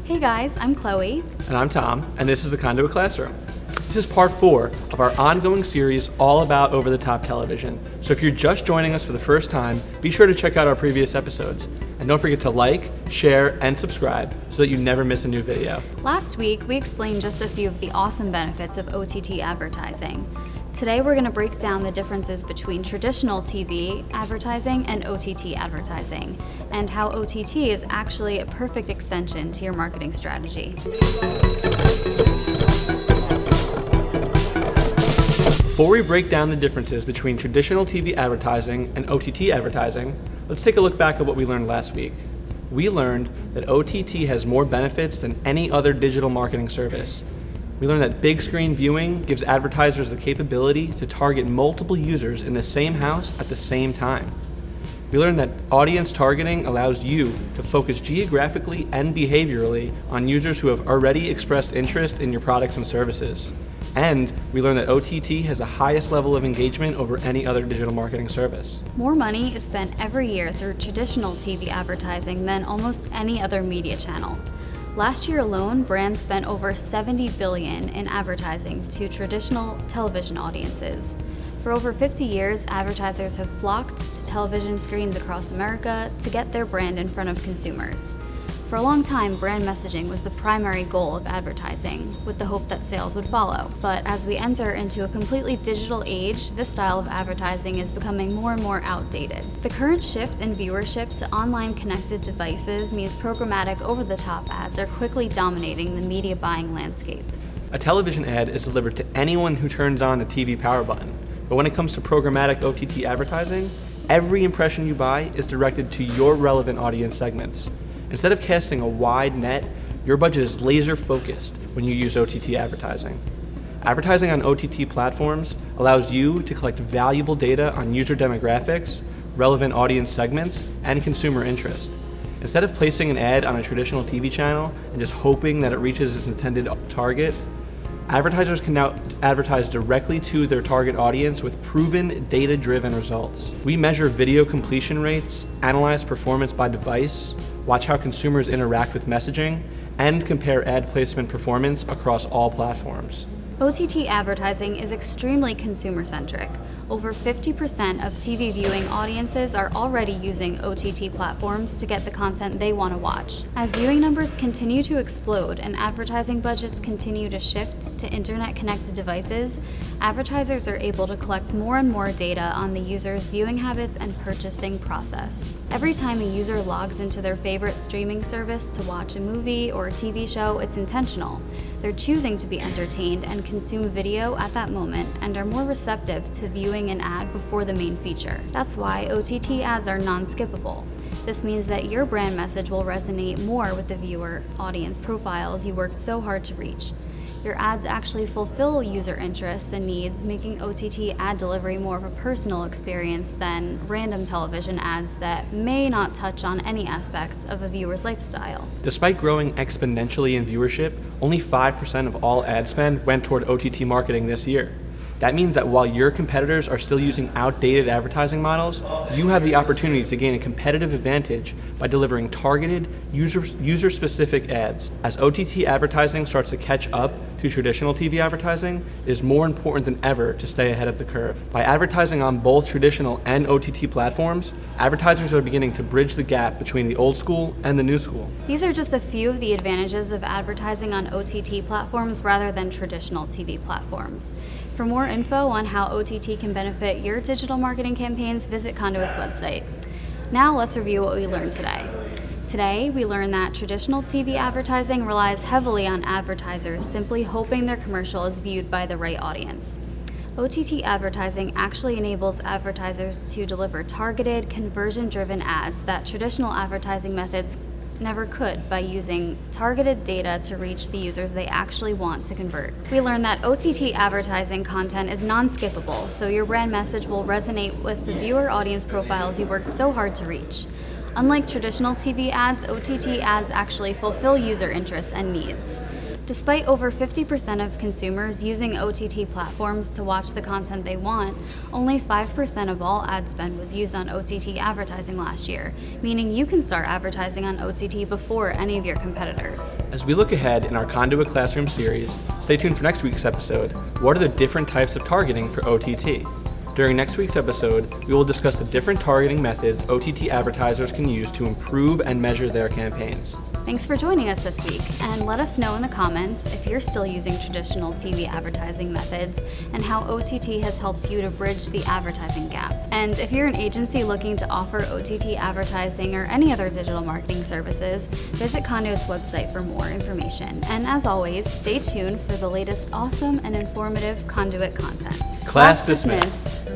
Hey guys, I'm Chloe. And I'm Tom, and this is the Conduit Classroom. This is part 4 of our ongoing series all about over-the-top television. So if you're just joining us for the first time, be sure to check out our previous episodes. And don't forget to like, share, and subscribe so that you never miss a new video. Last week, we explained just a few of the awesome benefits of OTT advertising. Today, we're going to break down the differences between traditional TV advertising and OTT advertising, and how OTT is actually a perfect extension to your marketing strategy. Before we break down the differences between traditional TV advertising and OTT advertising, let's take a look back at what we learned last week. We learned that OTT has more benefits than any other digital marketing service. We learned that big screen viewing gives advertisers the capability to target multiple users in the same house at the same time. We learned that audience targeting allows you to focus geographically and behaviorally on users who have already expressed interest in your products and services. And we learned that OTT has the highest level of engagement over any other digital marketing service. More money is spent every year through traditional TV advertising than almost any other media channel. Last year alone, brands spent over $70 billion in advertising to traditional television audiences. For over 50 years, advertisers have flocked to television screens across America to get their brand in front of consumers. For a long time, brand messaging was the primary goal of advertising, with the hope that sales would follow. But as we enter into a completely digital age, this style of advertising is becoming more and more outdated. The current shift in viewership to online connected devices means programmatic over-the-top ads are quickly dominating the media buying landscape. A television ad is delivered to anyone who turns on the TV power button. But when it comes to programmatic OTT advertising, every impression you buy is directed to your relevant audience segments. Instead of casting a wide net, your budget is laser focused when you use OTT advertising. Advertising on OTT platforms allows you to collect valuable data on user demographics, relevant audience segments, and consumer interest. Instead of placing an ad on a traditional TV channel and just hoping that it reaches its intended target, advertisers can now advertise directly to their target audience with proven data-driven results. We measure video completion rates, analyze performance by device, watch how consumers interact with messaging, and compare ad placement performance across all platforms. OTT advertising is extremely consumer-centric. Over 50% of TV viewing audiences are already using OTT platforms to get the content they want to watch. As viewing numbers continue to explode and advertising budgets continue to shift to internet-connected devices, advertisers are able to collect more and more data on the user's viewing habits and purchasing process. Every time a user logs into their favorite streaming service to watch a movie or a TV show, it's intentional. They're choosing to be entertained and consume video at that moment and are more receptive to viewing an ad before the main feature. That's why OTT ads are non-skippable. This means that your brand message will resonate more with the viewer audience profiles you worked so hard to reach. Your ads actually fulfill user interests and needs, making OTT ad delivery more of a personal experience than random television ads that may not touch on any aspect of a viewer's lifestyle. Despite growing exponentially in viewership, only 5% of all ad spend went toward OTT marketing this year. That means that while your competitors are still using outdated advertising models, you have the opportunity to gain a competitive advantage by delivering targeted, user-specific ads. As OTT advertising starts to catch up to traditional TV advertising, it is more important than ever to stay ahead of the curve. By advertising on both traditional and OTT platforms, advertisers are beginning to bridge the gap between the old school and the new school. These are just a few of the advantages of advertising on OTT platforms rather than traditional TV platforms. For more info on how OTT can benefit your digital marketing campaigns, visit Conduit's website. Now let's review what we learned today. Today, we learned that traditional TV advertising relies heavily on advertisers simply hoping their commercial is viewed by the right audience. OTT advertising actually enables advertisers to deliver targeted, conversion-driven ads that traditional advertising methods never could by using targeted data to reach the users they actually want to convert. We learned that OTT advertising content is non-skippable, so your brand message will resonate with the viewer audience profiles you worked so hard to reach. Unlike traditional TV ads, OTT ads actually fulfill user interests and needs. Despite over 50% of consumers using OTT platforms to watch the content they want, only 5% of all ad spend was used on OTT advertising last year, meaning you can start advertising on OTT before any of your competitors. As we look ahead in our Conduit Classroom series, stay tuned for next week's episode. What are the different types of targeting for OTT? During next week's episode, we will discuss the different targeting methods OTT advertisers can use to improve and measure their campaigns. Thanks for joining us this week, and let us know in the comments if you're still using traditional TV advertising methods and how OTT has helped you to bridge the advertising gap. And if you're an agency looking to offer OTT advertising or any other digital marketing services, visit Conduit's website for more information. And as always, stay tuned for the latest awesome and informative Conduit content. Class dismissed.